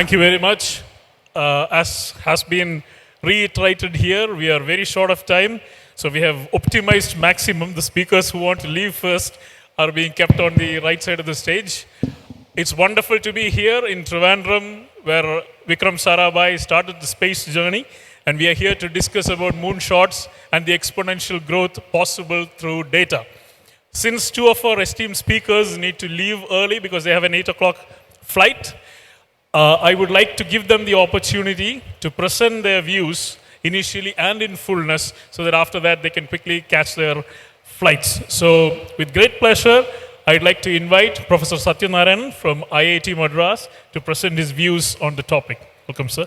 Thank you very much. As has been reiterated here, we are very short of time, so we have optimized maximum. The speakers who want to leave first are being kept on the right side of the stage. It's wonderful to be here in Trivandrum, where Vikram Sarabhai started the space journey, and we are here to discuss about moonshots and the exponential growth possible through data. Since two of our esteemed speakers need to leave early because they have an 8 o'clock flight, I would like to give them the opportunity to present their views initially and in fullness, so that after that they can quickly catch their flights. So with great pleasure, I'd like to invite Professor Satyanarayanan from IIT Madras to present his views on the topic. Welcome, sir.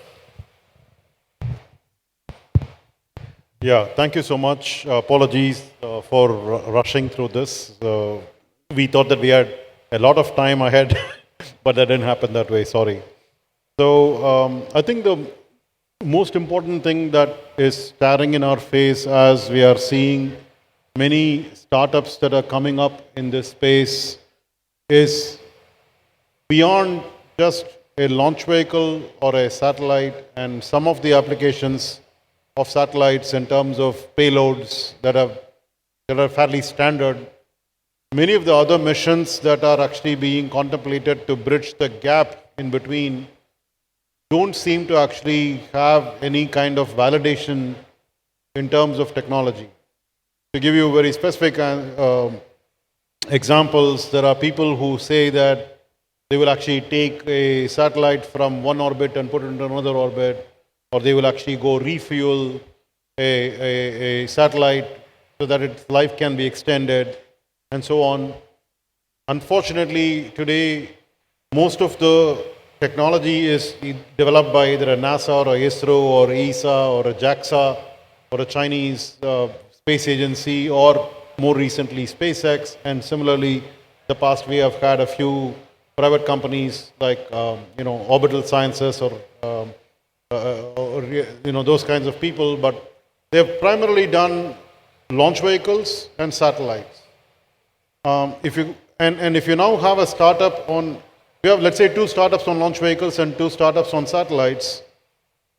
Yeah, thank you so much. Apologies for rushing through this. We thought that we had a lot of time ahead, but that didn't happen that way, sorry. So I think the most important thing that is staring in our face as we are seeing many startups that are coming up in this space is beyond just a launch vehicle or a satellite, and some of the applications of satellites in terms of payloads that are fairly standard. Many of the other missions that are actually being contemplated to bridge the gap in between don't seem to actually have any kind of validation in terms of technology. To give you very specific examples, there are people who say that they will actually take a satellite from one orbit and put it into another orbit, or they will actually go refuel a satellite so that its life can be extended, and so on. Unfortunately, today, most of the technology is developed by either a NASA or a ISRO or ESA or a JAXA or a Chinese space agency, or more recently SpaceX. And similarly, in the past we have had a few private companies like Orbital Sciences or those kinds of people, but they've primarily done launch vehicles and satellites. If you now have a startup on, we have, let's say, 2 startups on launch vehicles and 2 startups on satellites.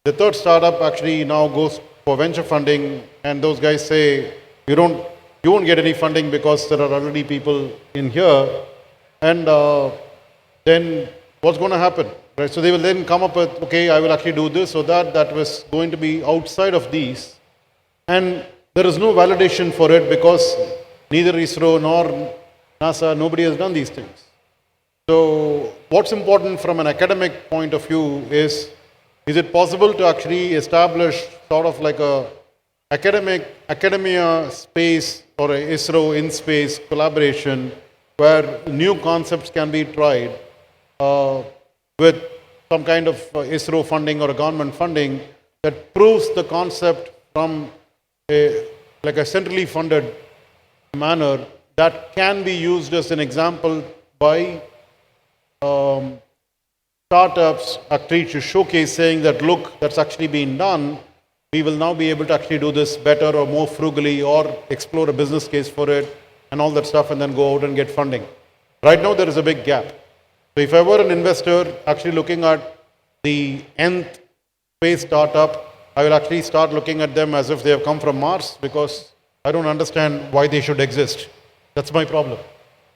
The third startup actually now goes for venture funding, and those guys say, you won't get any funding because there are already people in here. And then what's going to happen? Right? So they will then come up with, okay, I will actually do this or that. That was going to be outside of these. And there is no validation for it because neither ISRO nor NASA, nobody has done these things. So what's important from an academic point of view is it possible to actually establish sort of like a academia space or a ISRO in space collaboration where new concepts can be tried with some kind of ISRO funding or a government funding that proves the concept from a centrally funded manner that can be used as an example by startups actually to showcase, saying that look, that's actually been done. We will now be able to actually do this better or more frugally, or explore a business case for it and all that stuff, and then go out and get funding. Right now there is a big gap. So if I were an investor actually looking at the nth space startup, I will actually start looking at them as if they have come from Mars, because I don't understand why they should exist. That's my problem,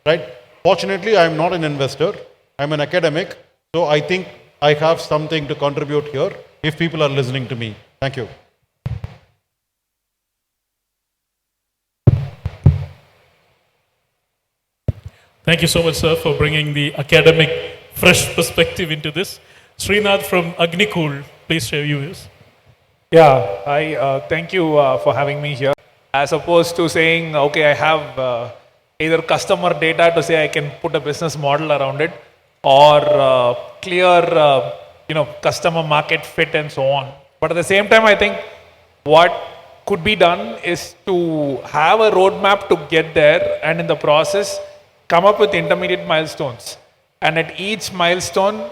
right? Fortunately, I am not an investor. I'm an academic. So I think I have something to contribute here if people are listening to me. Thank you. Thank you so much, sir, for bringing the academic, fresh perspective into this. Srinath from Agnikul, please share your views. Yeah, I thank you for having me here. As opposed to saying, okay, I have either customer data to say I can put a business model around it, or clear, customer market fit and so on. But at the same time, I think what could be done is to have a roadmap to get there, and in the process, come up with intermediate milestones. And at each milestone,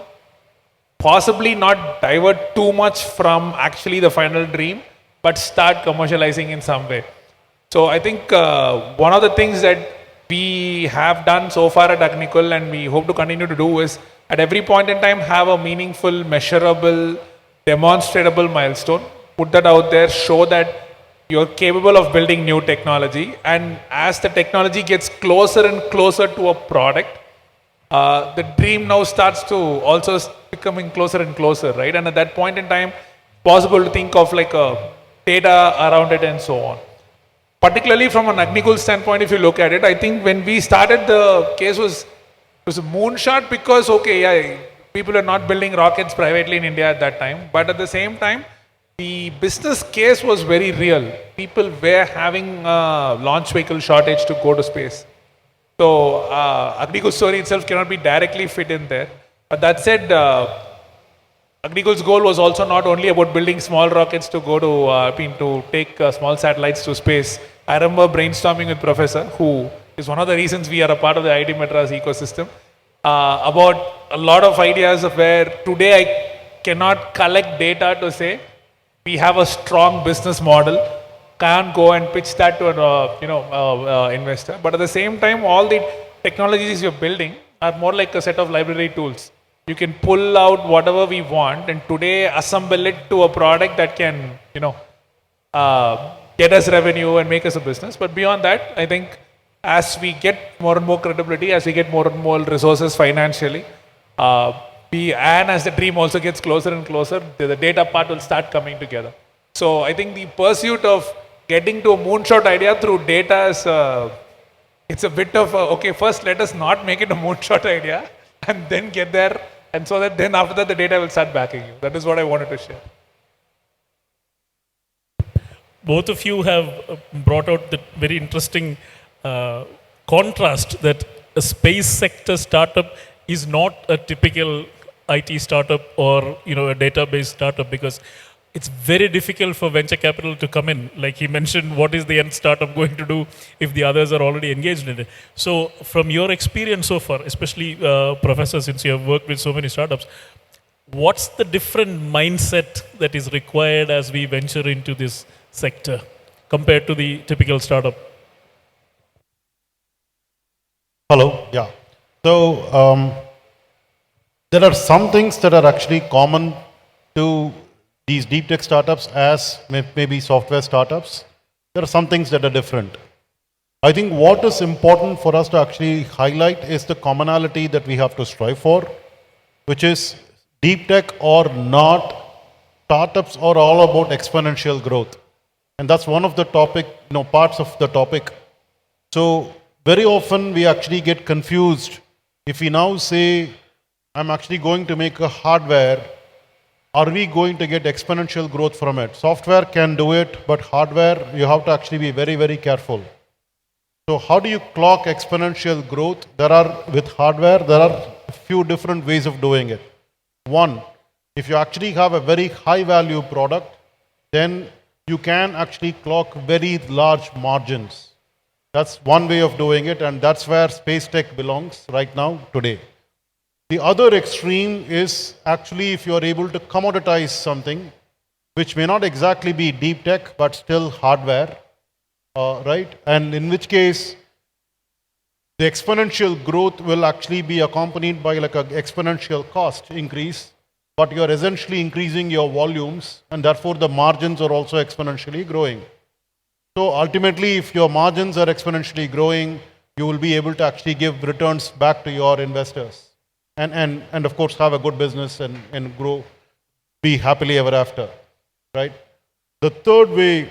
possibly not divert too much from actually the final dream, but start commercializing in some way. So I think one of the things that we have done so far at Agnikul and we hope to continue to do is at every point in time have a meaningful, measurable, demonstrable milestone, put that out there, show that you're capable of building new technology, and as the technology gets closer and closer to a product, the dream now starts to also becoming closer and closer, right? And at that point in time, possible to think of like a data around it and so on. Particularly from an Agnikul standpoint, if you look at it, I think when we started, the case was it was a moonshot because, okay, yeah, people are not building rockets privately in India at that time. But at the same time, the business case was very real. People were having a launch vehicle shortage to go to space. So Agnikul's story itself cannot be directly fit in there. But that said, Agnikul's goal was also not only about building small rockets to go to take small satellites to space. I remember brainstorming with Professor, who is one of the reasons we are a part of the IIT Madras ecosystem, about a lot of ideas of where today I cannot collect data to say we have a strong business model, can't go and pitch that to an investor. But at the same time, all the technologies you're building are more like a set of library tools. You can pull out whatever we want and today assemble it to a product that can, get us revenue and make us a business. But beyond that, I think as we get more and more credibility, as we get more and more resources financially, and as the dream also gets closer and closer, the data part will start coming together. So I think the pursuit of getting to a moonshot idea through data is, it's a bit of, okay, first let us not make it a moonshot idea and then get there. And so that then after that, the data will start backing you. That is what I wanted to share. Both of you have brought out the very interesting contrast that a space sector startup is not a typical IT startup or a database startup, because it's very difficult for venture capital to come in. Like he mentioned, what is the end startup going to do if the others are already engaged in it? So from your experience so far, especially Professor, since you have worked with so many startups, what's the different mindset that is required as we venture into this sector compared to the typical startup? Hello, yeah. So there are some things that are actually common to these deep tech startups as maybe software startups. There are some things that are different. I think what is important for us to actually highlight is the commonality that we have to strive for, which is deep tech or not, startups are all about exponential growth. And that's one of the parts of the topic. So very often we actually get confused. If we now say, I'm actually going to make a hardware, are we going to get exponential growth from it? Software can do it, but hardware, you have to actually be very, very careful. So how do you clock exponential growth? With hardware, there are a few different ways of doing it. One, if you actually have a very high value product, then you can actually clock very large margins. That's one way of doing it, and that's where space tech belongs right now, today. The other extreme is actually if you are able to commoditize something, which may not exactly be deep tech, but still hardware, right? And in which case, the exponential growth will actually be accompanied by like an exponential cost increase, but you are essentially increasing your volumes, and therefore the margins are also exponentially growing. So ultimately, if your margins are exponentially growing, you will be able to actually give returns back to your investors. And of course have a good business and grow, be happily ever after, right? The third way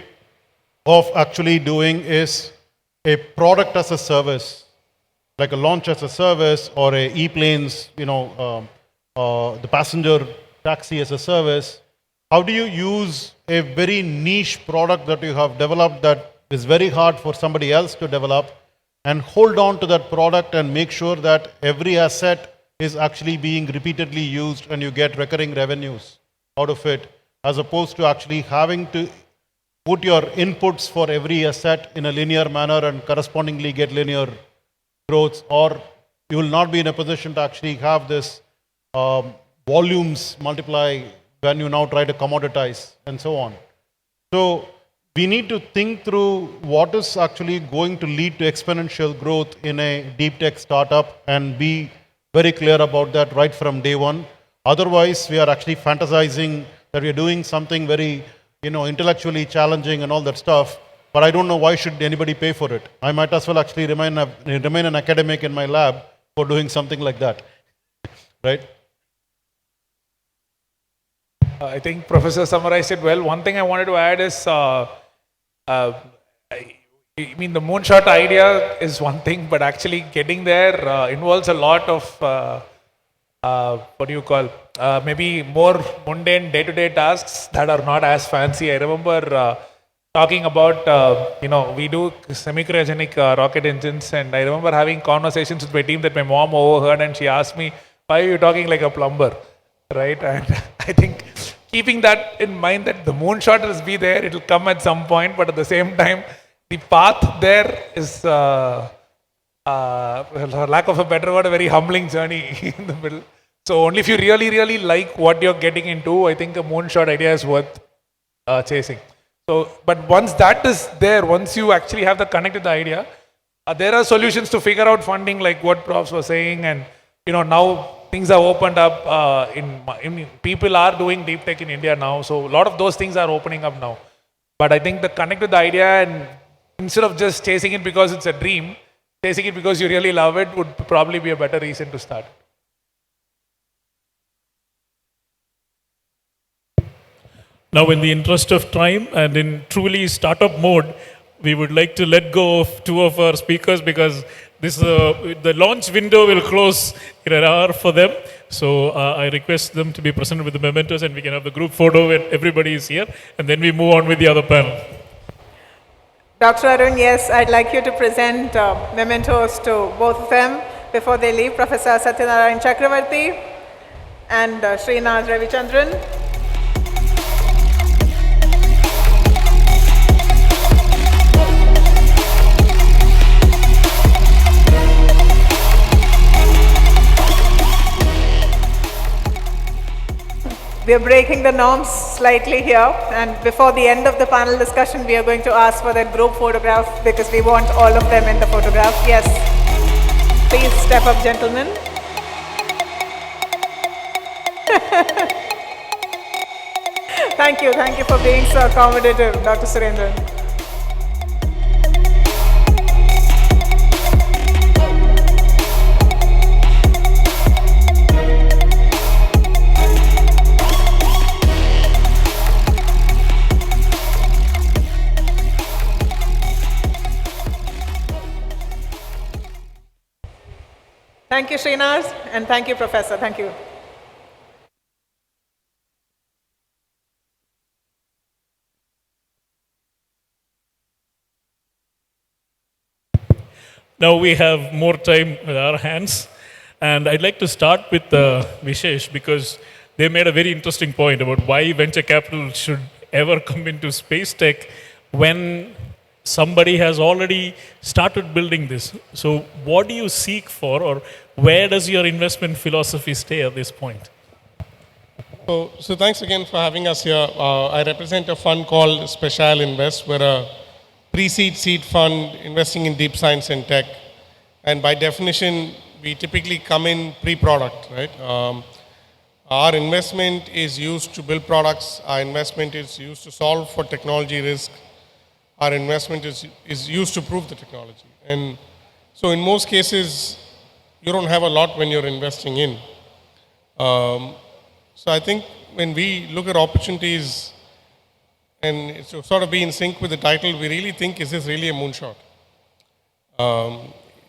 of actually doing is a product as a service, like a launch as a service or a eplanes, the passenger taxi as a service. How do you use a very niche product that you have developed that is very hard for somebody else to develop and hold on to that product and make sure that every asset is actually being repeatedly used and you get recurring revenues out of it, as opposed to actually having to put your inputs for every asset in a linear manner and correspondingly get linear growth, or you will not be in a position to actually have this volumes multiply when you now try to commoditize and so on. So we need to think through what is actually going to lead to exponential growth in a deep tech startup and be very clear about that right from day one. Otherwise, we are actually fantasizing that we are doing something very, intellectually challenging and all that stuff. But I don't know why should anybody pay for it. I might as well actually remain an academic in my lab for doing something like that, right? I think Professor summarized it well. One thing I wanted to add is, I mean, the moonshot idea is one thing, but actually getting there involves a lot of, what do you call, maybe more mundane day-to-day tasks that are not as fancy. I remember talking about, we do semi-cryogenic rocket engines, and I remember having conversations with my team that my mom overheard, and she asked me, why are you talking like a plumber, right? And I think keeping that in mind, that the moonshot will be there, it will come at some point, but at the same time, the path there is, for lack of a better word, a very humbling journey in the middle. So only if you really, really like what you're getting into, I think a moonshot idea is worth chasing. So, but once that is there, once you actually have the connect with the idea, there are solutions to figure out funding, like what Profs were saying, and now things have opened up. People are doing deep tech in India now, so a lot of those things are opening up now. But I think the connect with the idea, and instead of just chasing it because it's a dream, chasing it because you really love it would probably be a better reason to start. Now, in the interest of time and in truly startup mode, we would like to let go of two of our speakers because the launch window will close in an hour for them. So I request them to be present with the mementos, and we can have the group photo when everybody is here, and then we move on with the other panel. Dr. Arun, yes, I'd like you to present mementos to both of them before they leave, Professor Satyanarayanan Chakravarthy and Srinath Ravichandran. We are breaking the norms slightly here, and before the end of the panel discussion, we are going to ask for that group photograph because we want all of them in the photograph. Yes. Please step up, gentlemen. Thank you for being so accommodative, Dr. Surendran. Thank you, Srinath, and thank you, Professor. Thank you. Now we have more time with our hands, and I'd like to start with Vishesh because they made a very interesting point about why venture capital should ever come into space tech when somebody has already started building this. So what do you seek for, or where does your investment philosophy stay at this point? So thanks again for having us here. I represent a fund called Speciale Invest. We're a pre-seed seed fund investing in deep science and tech. And by definition, we typically come in pre-product, right? Our investment is used to build products. Our investment is used to solve for technology risk. Our investment is used to prove the technology. And so in most cases, you don't have a lot when you're investing in. So I think when we look at opportunities and to sort of be in sync with the title, we really think, is this really a moonshot?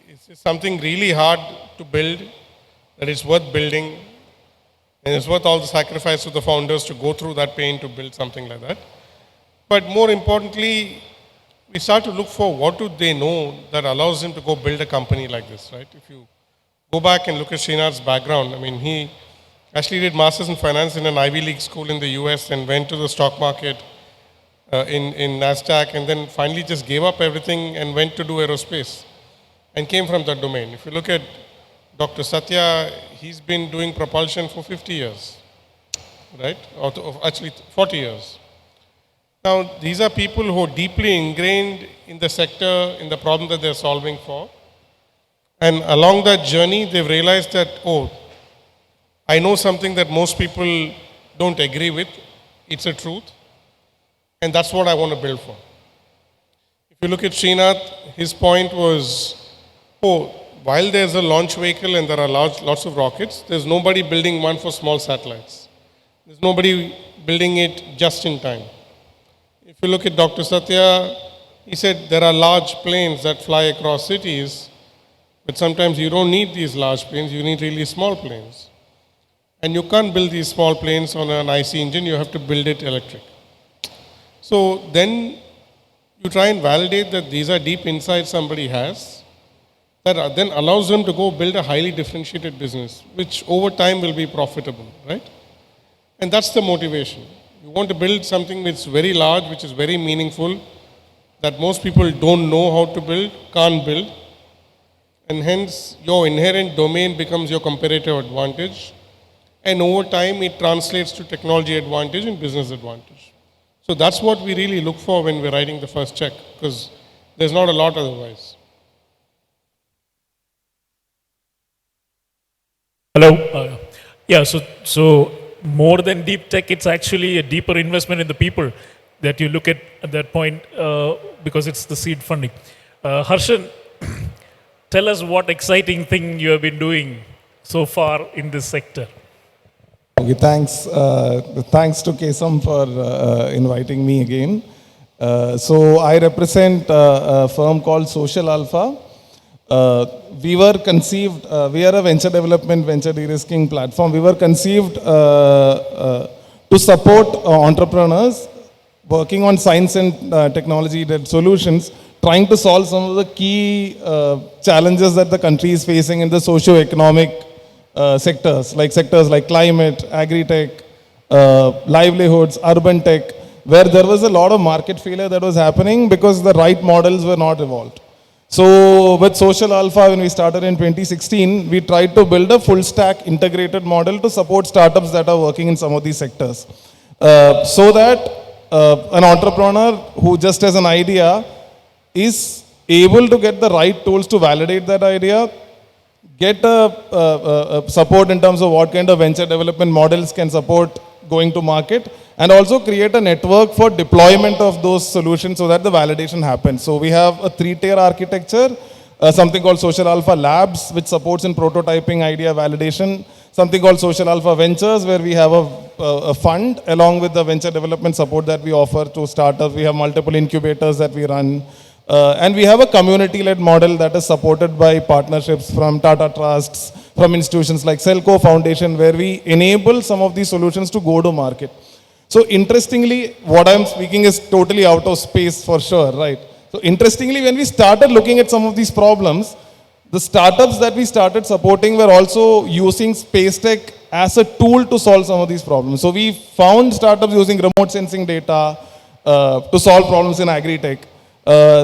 Is this something really hard to build that is worth building and it's worth all the sacrifice of the founders to go through that pain to build something like that? But more importantly, we start to look for what do they know that allows them to go build a company like this, right? If you go back and look at Srinath's background, I mean, he actually did Masters in Finance in an Ivy League school in the US and went to the stock market in NASDAQ and then finally just gave up everything and went to do aerospace and came from that domain. If you look at Dr. Satya, he's been doing propulsion for 50 years, right? Or actually 40 years. Now, these are people who are deeply ingrained in the sector, in the problem that they're solving for. And along that journey, they've realized that, oh, I know something that most people don't agree with. It's a truth. And that's what I want to build for. If you look at Srinath, his point was, oh, while there's a launch vehicle and there are lots of rockets, there's nobody building one for small satellites. There's nobody building it just in time. If you look at Dr. Satya, he said there are large planes that fly across cities, but sometimes you don't need these large planes, you need really small planes. And you can't build these small planes on an IC engine, you have to build it electric. So then you try and validate that these are deep insights somebody has, that then allows them to go build a highly differentiated business, which over time will be profitable, right? And that's the motivation. You want to build something which is very large, which is very meaningful, that most people don't know how to build, can't build, and hence your inherent domain becomes your comparative advantage, and over time it translates to technology advantage and business advantage. So that's what we really look for when we're writing the first check, because there's not a lot otherwise. Hello. Yeah, so more than deep tech, it's actually a deeper investment in the people that you look at that point because it's the seed funding. Harshan, tell us what exciting thing you have been doing so far in this sector. Okay, thanks. Thanks to Kesam for inviting me again. So I represent a firm called Social Alpha. We were conceived, we are a venture development, venture de-risking platform. We were conceived to support entrepreneurs working on science and technology-led solutions, trying to solve some of the key challenges that the country is facing in the socio-economic sectors like climate, agri-tech, livelihoods, urban tech, where there was a lot of market failure that was happening because the right models were not evolved. So with Social Alpha, when we started in 2016, we tried to build a full stack integrated model to support startups that are working in some of these sectors. So that an entrepreneur who just has an idea is able to get the right tools to validate that idea, get a support in terms of what kind of venture development models can support going to market, and also create a network for deployment of those solutions so that the validation happens. So we have a 3-tier architecture, something called Social Alpha Labs, which supports in prototyping, idea validation, something called Social Alpha Ventures, where we have a fund along with the venture development support that we offer to startups. We have multiple incubators that we run. And we have a community-led model that is supported by partnerships from Tata Trusts, from institutions like Selco Foundation, where we enable some of these solutions to go to market. So interestingly, what I'm speaking is totally out of space for sure, right? So interestingly, when we started looking at some of these problems, the startups that we started supporting were also using space tech as a tool to solve some of these problems. So we found startups using remote sensing data to solve problems in agri-tech.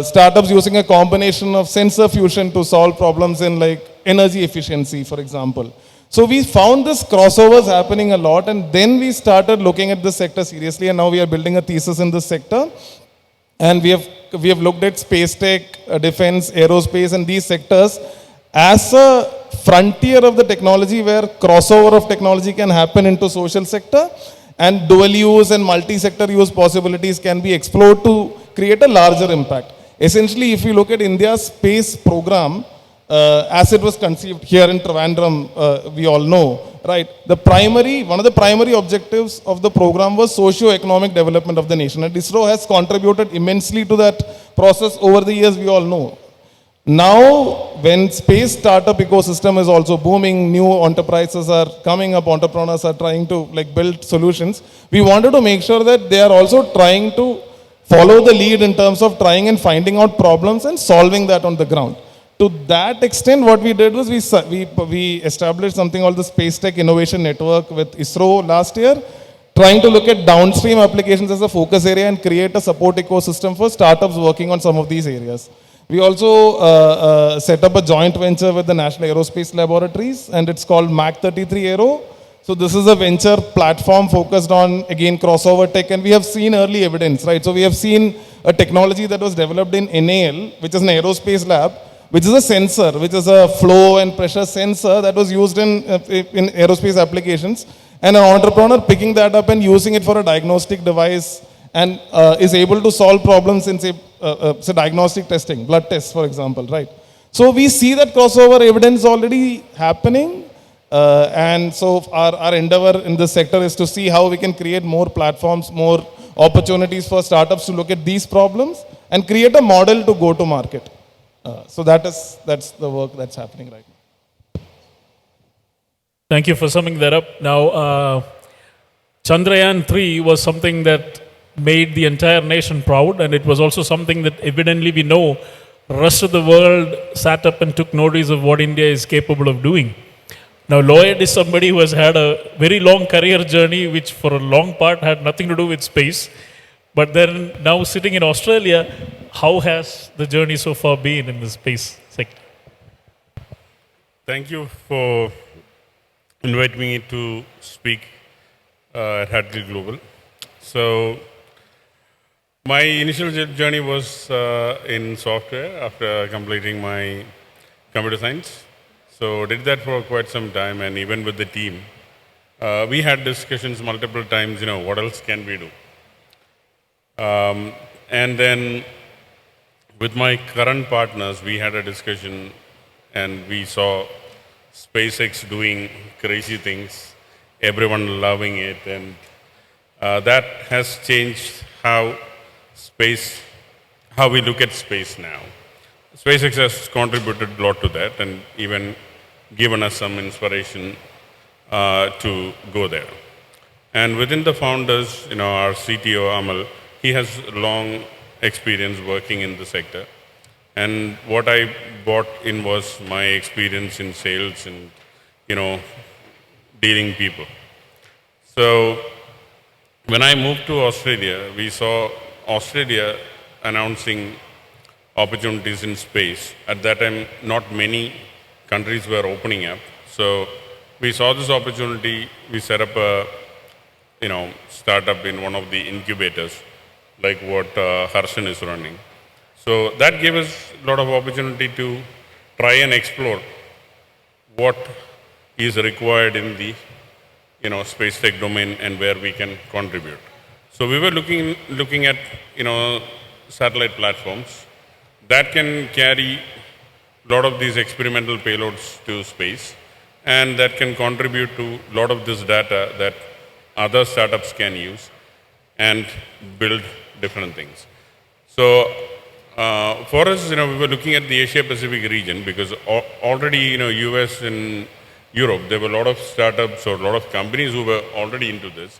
Startups using a combination of sensor fusion to solve problems in like energy efficiency, for example. So we found this crossovers happening a lot, and then we started looking at this sector seriously, and now we are building a thesis in this sector. And we have looked at space tech, defense, aerospace, and these sectors as a frontier of the technology where crossover of technology can happen into social sector, and dual use and multi-sector use possibilities can be explored to create a larger impact. Essentially, if you look at India's space program, as it was conceived here in Trivandrum, we all know, right? One of the primary objectives of the program was socio-economic development of the nation. And ISRO has contributed immensely to that process over the years, we all know. Now, when space startup ecosystem is also booming, new enterprises are coming up, entrepreneurs are trying to build solutions, we wanted to make sure that they are also trying to follow the lead in terms of trying and finding out problems and solving that on the ground. To that extent, what we did was we established something called the Space Tech Innovation Network with ISRO last year, trying to look at downstream applications as a focus area and create a support ecosystem for startups working on some of these areas. We also set up a joint venture with the National Aerospace Laboratories, and it's called MAC 33 Aero. So this is a venture platform focused on, again, crossover tech, and we have seen early evidence, right? So we have seen a technology that was developed in NAL, which is an aerospace lab, which is a sensor, which is a flow and pressure sensor that was used in aerospace applications, and an entrepreneur picking that up and using it for a diagnostic device and is able to solve problems in, say, diagnostic testing, blood tests, for example, right? So we see that crossover evidence already happening. And so our endeavor in this sector is to see how we can create more platforms, more opportunities for startups to look at these problems and create a model to go to market. So that's the work that's happening right now. Thank you for summing that up. Now, Chandrayaan 3 was something that made the entire nation proud, and it was also something that evidently we know rest of the world sat up and took notice of what India is capable of doing. Now, Lloyd is somebody who has had a very long career journey, which for a long part had nothing to do with space. But then now sitting in Australia, how has the journey so far been in the space sector? Thank you for inviting me to speak at Huddle Global. So, my initial journey was in software after completing my computer science. So did that for quite some time, and even with the team, we had discussions multiple times, what else can we do? And then with my current partners, we had a discussion and we saw SpaceX doing crazy things, everyone loving it, and that has changed how we look at space now. SpaceX has contributed a lot to that and even given us some inspiration to go there. And within the founders, our CTO Amal, he has long experience working in the sector. And what I brought in was my experience in sales and, dealing people. So when I moved to Australia, we saw Australia announcing opportunities in space. At that time, not many countries were opening up. So we saw this opportunity. We set up a, startup in one of the incubators, like what Harshan is running. So that gave us a lot of opportunity to try and explore what is required in the, space tech domain and where we can contribute. So we were looking at, satellite platforms that can carry a lot of these experimental payloads to space, and that can contribute to a lot of this data that other startups can use and build different things. So for us, we were looking at the Asia Pacific region because already, US and Europe, there were a lot of startups or a lot of companies who were already into this.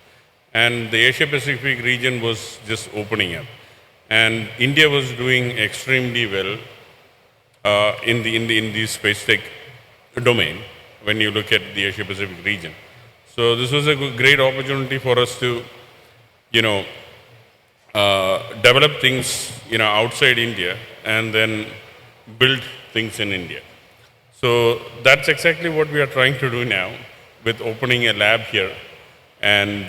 And the Asia Pacific region was just opening up. And India was doing extremely well in the space tech domain when you look at the Asia Pacific region. So this was a great opportunity for us to, develop things, outside India and then build things in India. So that's exactly what we are trying to do now with opening a lab here and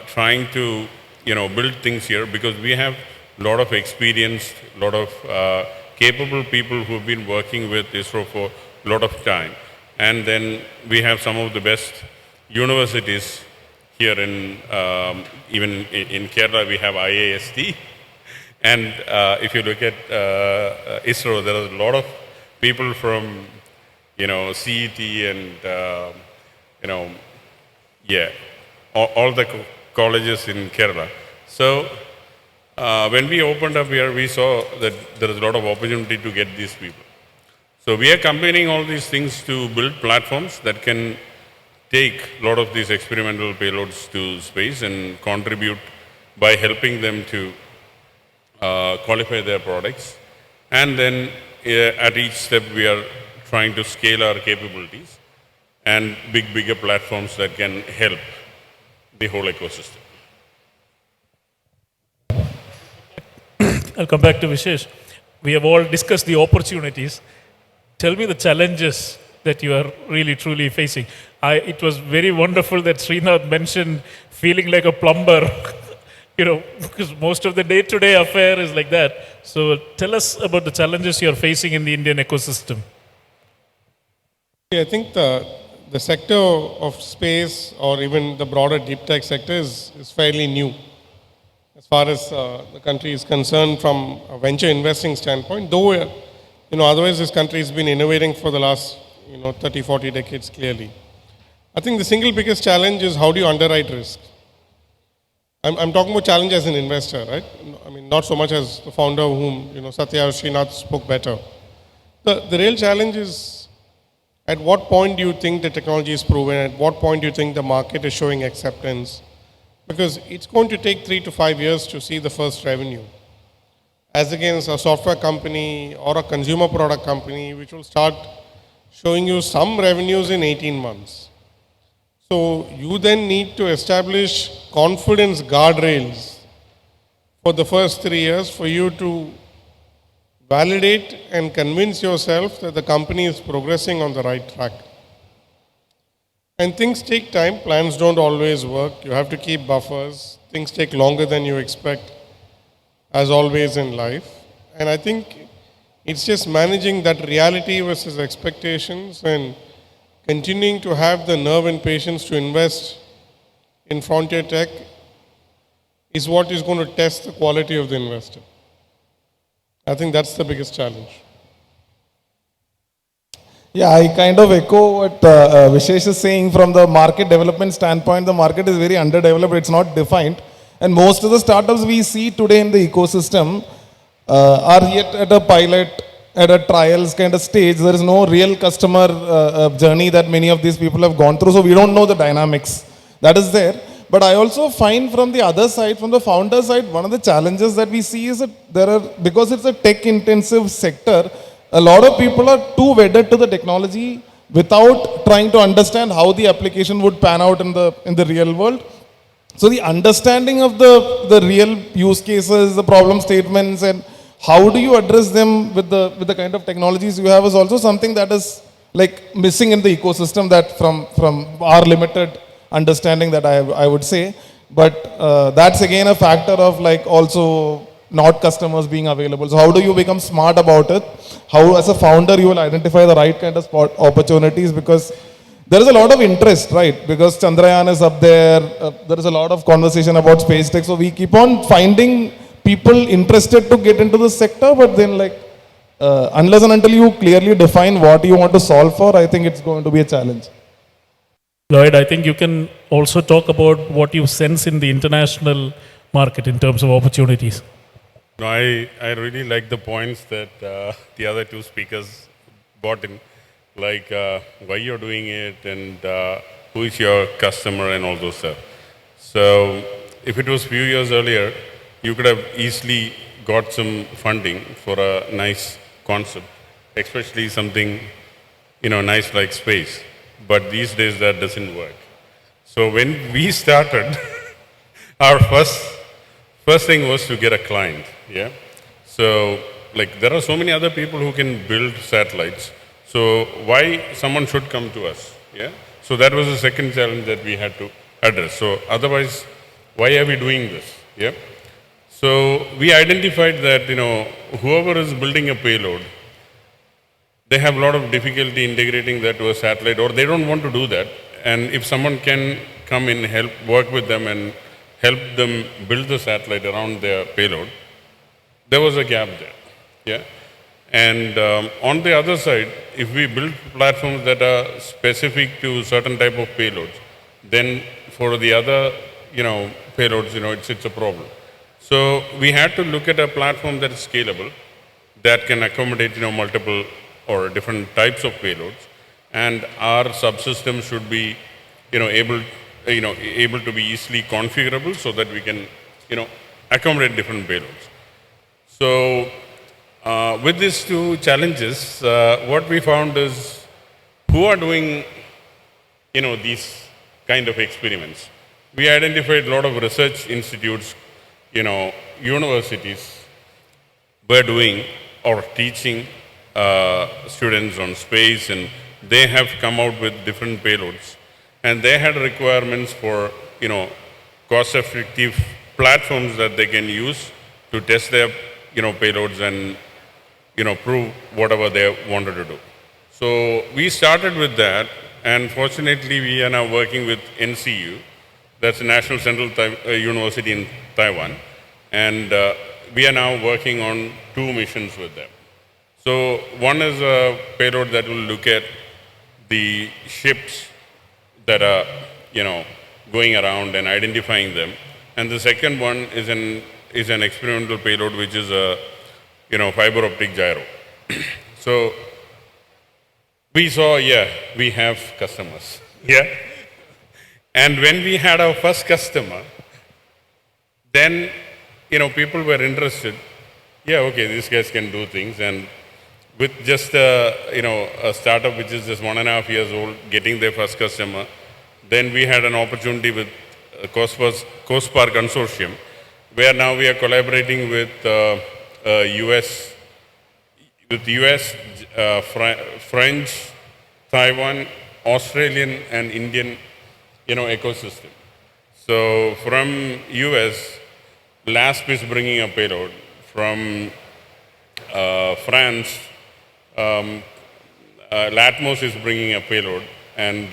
trying to, build things here because we have a lot of experience, a lot of capable people who've been working with ISRO for a lot of time. And then we have some of the best universities here in, even in Kerala, we have IAST. And if you look at ISRO, there are a lot of people from, CET and, all the colleges in Kerala. So when we opened up here, we saw that there is a lot of opportunity to get these people. So we are combining all these things to build platforms that can take a lot of these experimental payloads to space and contribute by helping them to qualify their products. And then at each step, we are trying to scale our capabilities and bigger platforms that can help the whole ecosystem. I'll come back to Vishesh. We have all discussed the opportunities. Tell me the challenges that you are really truly facing. It was very wonderful that Srinath mentioned feeling like a plumber, because most of the day-to-day affair is like that. So tell us about the challenges you're facing in the Indian ecosystem. I think the sector of space or even the broader deep tech sector is fairly new as far as the country is concerned from a venture investing standpoint, though, otherwise this country has been innovating for the last, 30, 40 decades clearly. I think the single biggest challenge is how do you underwrite risk? I'm talking about challenge as an investor, right? I mean, not so much as the founder whom, Satya or Srinath spoke better. The real challenge is at what point do you think the technology is proven? At what point do you think the market is showing acceptance? Because it's going to take 3 to 5 years to see the first revenue. As against a software company or a consumer product company, which will start showing you some revenues in 18 months. So you then need to establish confidence guardrails for the first 3 years for you to validate and convince yourself that the company is progressing on the right track. And things take time, plans don't always work, you have to keep buffers, things take longer than you expect, as always in life. And I think it's just managing that reality versus expectations and continuing to have the nerve and patience to invest in frontier tech is what is going to test the quality of the investor. I think that's the biggest challenge. Yeah, I kind of echo what Vishesh is saying from the market development standpoint. The market is very underdeveloped, it's not defined. And most of the startups we see today in the ecosystem are yet at a pilot, at a trials kind of stage. There is no real customer journey that many of these people have gone through. So we don't know the dynamics that is there. But I also find from the other side, from the founder side, one of the challenges that we see is that because it's a tech intensive sector, a lot of people are too wedded to the technology without trying to understand how the application would pan out in the real world. So the understanding of the real use cases, the problem statements, and how do you address them with the kind of technologies you have is also something that is like missing in the ecosystem, that from our limited understanding that I would say. But that's again a factor of like also not customers being available. So how do you become smart about it? How as a founder you will identify the right kind of opportunities, because there is a lot of interest, right? Because Chandrayaan is up there, there is a lot of conversation about space tech. So we keep on finding people interested to get into the sector, but then like unless and until you clearly define what you want to solve for, I think it's going to be a challenge. Lloyd, I think you can also talk about what you sense in the international market in terms of opportunities. No, I really like the points that the other two speakers brought in, like why you're doing it and who is your customer and all those stuff. So if it was a few years earlier, you could have easily got some funding for a nice concept, especially something, nice like space. But these days that doesn't work. So when we started, our first thing was to get a client, yeah? So, like, there are so many other people who can build satellites. So why someone should come to us, yeah? So that was the second challenge that we had to address. So otherwise, why are we doing this, yeah? So we identified that, whoever is building a payload, they have a lot of difficulty integrating that to a satellite, or they don't want to do that. And if someone can come in, help work with them and help them build the satellite around their payload, there was a gap there, yeah? And on the other side, if we build platforms that are specific to certain type of payloads, then for the other, payloads, it's a problem. So we had to look at a platform that is scalable, that can accommodate, multiple or different types of payloads, and our subsystem should be, able to be easily configurable so that we can, accommodate different payloads. So with these two challenges, what we found is who are doing, these kind of experiments. We identified a lot of research institutes, universities were doing or teaching students on space and they have come out with different payloads. And they had requirements for, cost-effective platforms that they can use to test their, payloads and, prove whatever they wanted to do. So we started with that, and fortunately we are now working with NCU, that's National Central University in Taiwan, and we are now working on 2 missions with them. So one is a payload that will look at the ships that are, going around and identifying them. And the second one is an experimental payload, which is a, fiber optic gyro. So we saw, we have customers. Yeah. And when we had our first customer, then, people were interested. Yeah, okay, these guys can do things. And with just a startup which is just 1.5 years old, getting their first customer, then we had an opportunity with COSPAR Consortium, where now we are collaborating with US, French, Taiwan, Australian, and Indian, ecosystem. So from US, LASP is bringing a payload. From France, Latmos is bringing a payload, and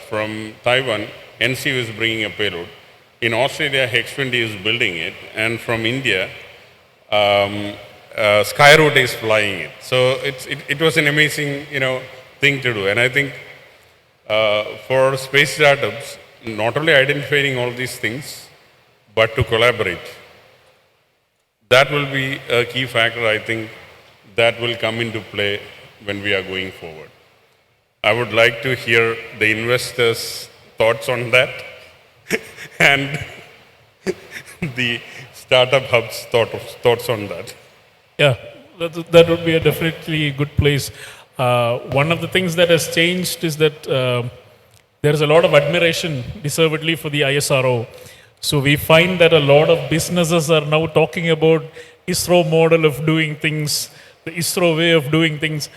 from Taiwan, NC is bringing a payload. In Australia, Hex20 is building it, and from India, Skyroot is flying it. So it was an amazing, thing to do. And I think for space startups, not only identifying all these things, but to collaborate, that will be a key factor, I think, that will come into play when we are going forward. I would like to hear the investors' thoughts on that and the startup hub's thoughts on that. Yeah, that would be a definitely good place. One of the things that has changed is that there is a lot of admiration, deservedly, for the ISRO. So we find that a lot of businesses are now talking about ISRO model of doing things, the ISRO way of doing things,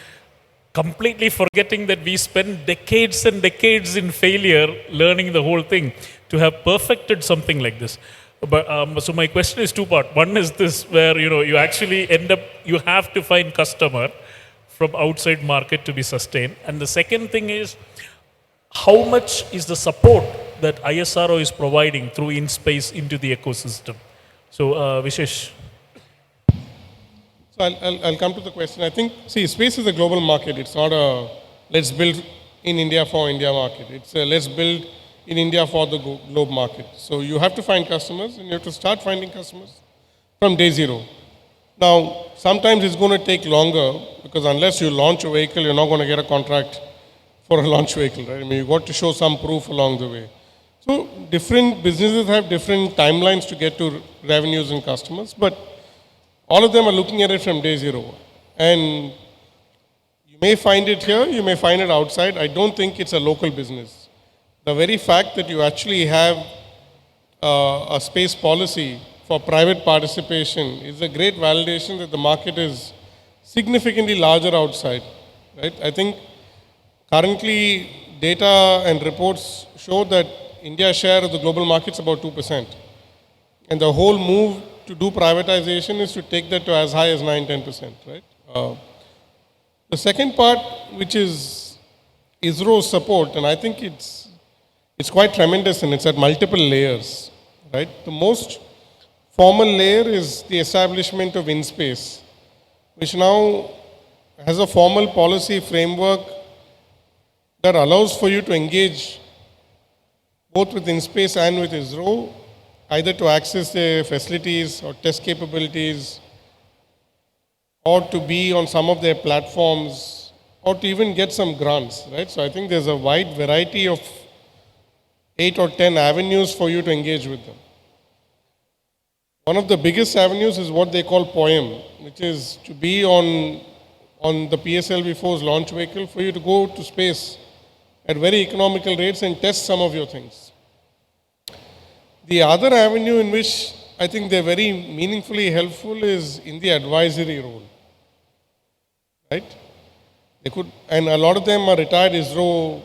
completely forgetting that we spent decades and decades in failure learning the whole thing to have perfected something like this. But so my question is 2-part. One is this, where you actually end up, you have to find customer from outside market to be sustained. And the second thing is, how much is the support that ISRO is providing through InSpace into the ecosystem? So Vishesh. So I'll come to the question. I think, space is a global market. It's not a let's build in India for India market. It's a let's build in India for the globe market. So you have to find customers, and you have to start finding customers from day zero. Now, sometimes it's going to take longer, because unless you launch a vehicle, you're not going to get a contract for a launch vehicle, right? I mean, you've got to show some proof along the way. So different businesses have different timelines to get to revenues and customers, but all of them are looking at it from day zero. And you may find it here, you may find it outside. I don't think it's a local business. The very fact that you actually have a space policy for private participation is a great validation that the market is significantly larger outside, right? I think currently data and reports show that India's share of the global market is about 2%. And the whole move to do privatization is to take that to as high as 9-10%, right? The second part, which is ISRO's support, and I think it's quite tremendous, and it's at multiple layers, right? The most formal layer is the establishment of InSpace, which now has a formal policy framework that allows for you to engage both with InSpace and with ISRO, either to access their facilities or test capabilities, or to be on some of their platforms, or to even get some grants, right? So I think there's a wide variety of 8 or 10 avenues for you to engage with them. One of the biggest avenues is what they call POEM, which is to be on the PSLV-4's launch vehicle, for you to go to space at very economical rates and test some of your things. The other avenue in which I think they're very meaningfully helpful is in the advisory role, right? They could, and a lot of them are retired ISRO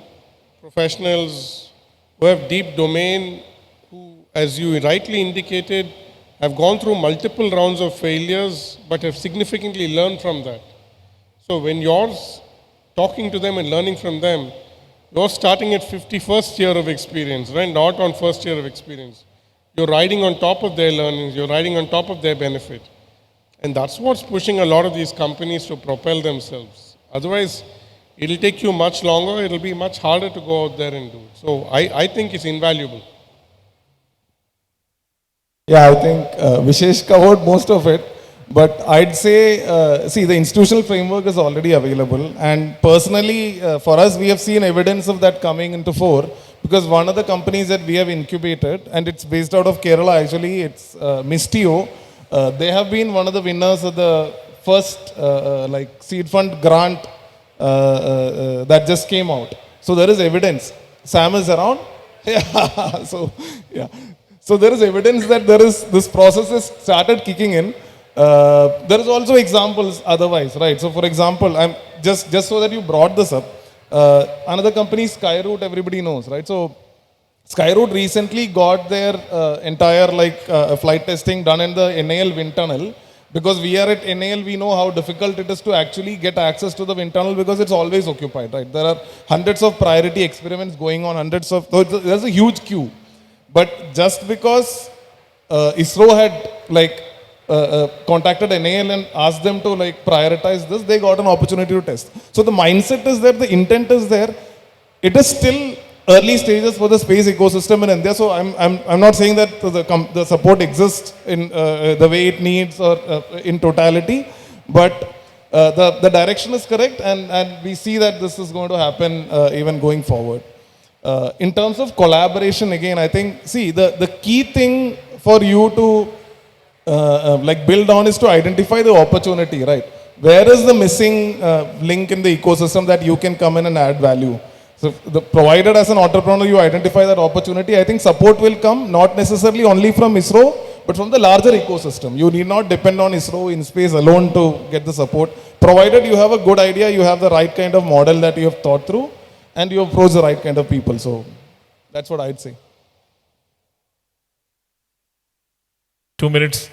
professionals who have deep domain, who, as you rightly indicated, have gone through multiple rounds of failures, but have significantly learned from that. So when you're talking to them and learning from them, you're starting at 51st year of experience, right? Not on first year of experience. You're riding on top of their learnings, you're riding on top of their benefit. And that's what's pushing a lot of these companies to propel themselves. Otherwise, it'll take you much longer, it'll be much harder to go out there and do. So I think it's invaluable. Yeah, I think Vishesh covered most of it. But I'd say, see, the institutional framework is already available. And personally, for us, we have seen evidence of that coming into fore. Because one of the companies that we have incubated, and it's based out of Kerala actually, it's Mistio. They have been one of the winners of the first like seed fund grant that just came out. So there is evidence. Sam is around? Yeah. So there is evidence that there is this process has started kicking in. There is also examples otherwise, right? So for example, I'm just so that you brought this up, another company, Skyroot, everybody knows, right? So Skyroot recently got their entire flight testing done in the NAL wind tunnel. Because we are at NAL, we know how difficult it is to actually get access to the wind tunnel because it's always occupied, right? There are hundreds of priority experiments going on, so there's a huge queue. But just because ISRO had contacted NAL and asked them to prioritize this, they got an opportunity to test. So the mindset is there, the intent is there. It is still early stages for the space ecosystem in India. So I'm not saying that the support exists in the way it needs or in totality, but the direction is correct, and we see that this is going to happen even going forward. In terms of collaboration, again, I think, see, the key thing for you to build on is to identify the opportunity, right? Where is the missing link in the ecosystem that you can come in and add value? So provided as an entrepreneur you identify that opportunity, I think support will come, not necessarily only from ISRO, but from the larger ecosystem. You need not depend on ISRO in space alone to get the support. Provided you have a good idea, you have the right kind of model that you have thought through, and you approach the right kind of people. So that's what I'd say. 2 minutes.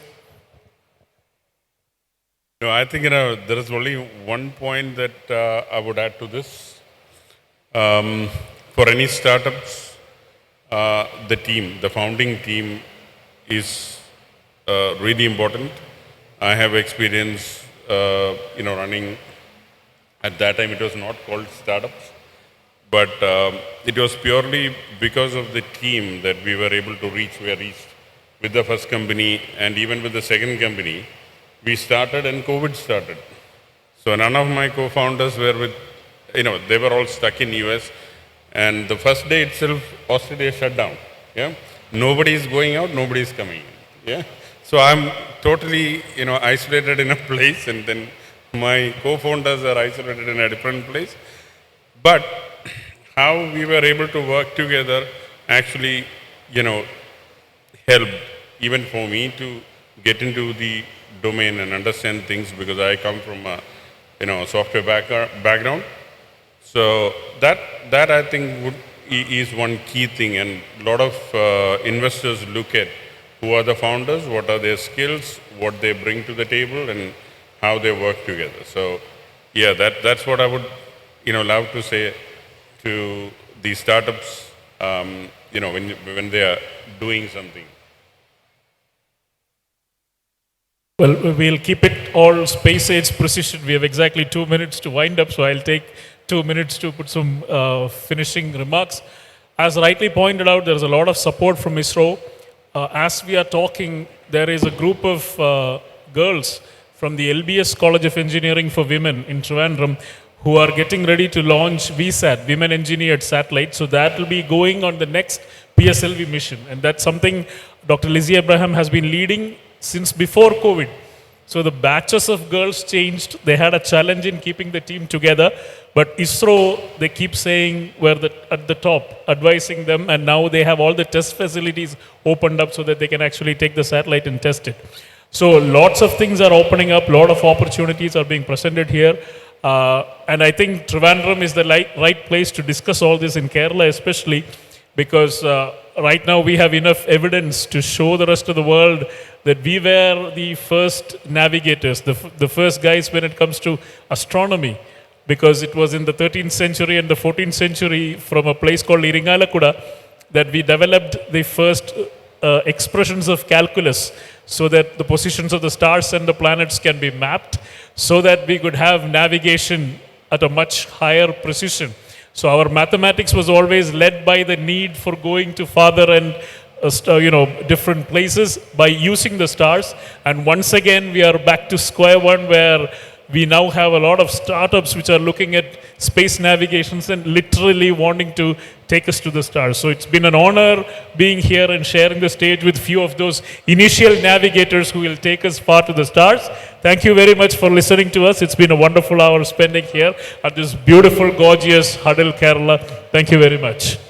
No, I think there is only one point that I would add to this. For any startups, the founding team is really important. I have experience, running. At that time, it was not called startups, but it was purely because of the team that we were able to reach where we reached with the first company, and even with the second company. We started and COVID started. So none of my co-founders were with. They were all stuck in US, and the first day itself, Australia shut down. Yeah, nobody is going out, nobody is coming in. Yeah, so I'm totally, isolated in a place, and then my co-founders are isolated in a different place. But how we were able to work together actually, helped even for me to get into the domain and understand things, because I come from a, software background. So that I think is one key thing, and a lot of investors look at who are the founders, what are their skills, what they bring to the table, and how they work together. So yeah, that's what I would love to say to the startups, when they are doing something. Well, we'll keep it all space age precision. We have exactly 2 minutes to wind up, so I'll take 2 minutes to put some finishing remarks. As rightly pointed out, there's a lot of support from ISRO. As we are talking, there is a group of girls from the LBS College of Engineering for Women in Trivandrum who are getting ready to launch VSAT, Women Engineered Satellite. So that will be going on the next PSLV mission. And that's something Dr. Lizzie Abraham has been leading since before COVID. So the batches of girls changed. They had a challenge in keeping the team together. But ISRO, they keep saying we're at the top, advising them. And now they have all the test facilities opened up so that they can actually take the satellite and test it. So lots of things are opening up. A lot of opportunities are being presented here. And I think Trivandrum is the right place to discuss all this in Kerala, especially because right now we have enough evidence to show the rest of the world that we were the first navigators, the first guys when it comes to astronomy, because it was in the 13th century and the 14th century from a place called Iringalakuda that we developed the first expressions of calculus so that the positions of the stars and the planets can be mapped so that we could have navigation at a much higher precision. So our mathematics was always led by the need for going to farther and different places by using the stars. And once again, we are back to square one where we now have a lot of startups which are looking at space navigations and literally wanting to take us to the stars. So it's been an honor being here and sharing the stage with few of those initial navigators who will take us far to the stars. Thank you very much for listening to us. It's been a wonderful hour spending here at this beautiful, gorgeous Huddle, Kerala. Thank you very much.